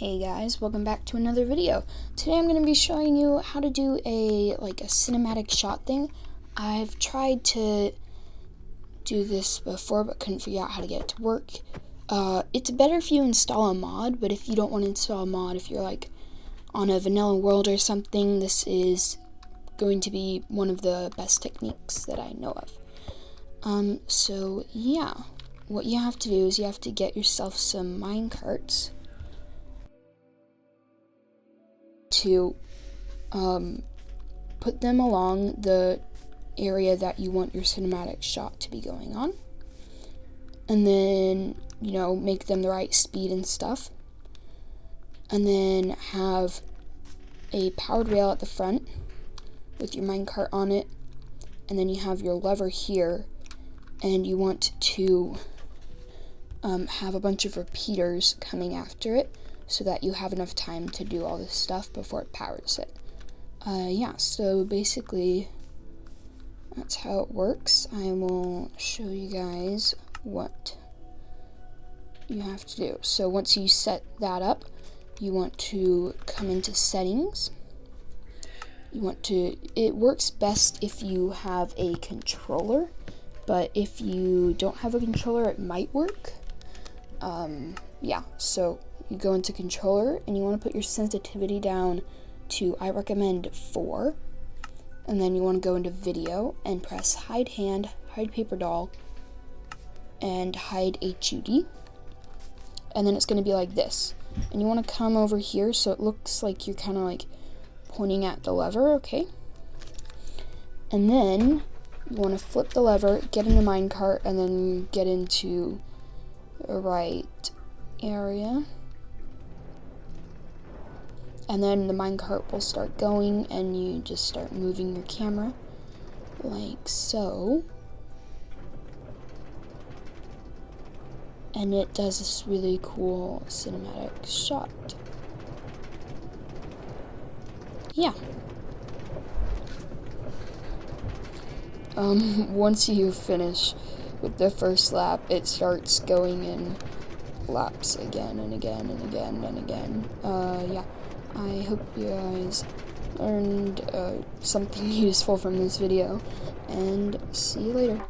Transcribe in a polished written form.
Hey guys, welcome back to another video. Today I'm going to be showing you how to do a cinematic shot thing. I've tried to do this before but couldn't figure out how to get it to work. It's better if you install a mod, but if you don't want to install a mod, if you're like on a vanilla world or something, this is going to be one of the best techniques that I know of. So yeah, what you have to do is you have to get yourself some minecarts to put them along the area that you want your cinematic shot to be going on, and then make them the right speed and stuff, and then have a powered rail at the front with your minecart on it, and then you have your lever here, and you want to have a bunch of repeaters coming after it so that you have enough time to do all this stuff before it powers it. Yeah, so basically that's how it works. I will show you guys what you have to do. So once you set that up, you want to come into settings. It works best if you have a controller, but if you don't have a controller, it might work. Yeah, so you go into controller and you want to put your sensitivity down to, I recommend 4, and then you want to go into video and press hide hand, hide paper doll, and hide HUD, and then it's going to be like this, and you want to come over here so it looks like you're kind of like pointing at the lever, okay, and then you want to flip the lever, get in the minecart, and then get into the right area, and then the minecart will start going, and you just start moving your camera like so, and it does this really cool cinematic shot. Yeah. Once you finish with the first lap, it starts going in laps again and again and again and again. Yeah, I hope you guys learned something useful from this video, and see you later.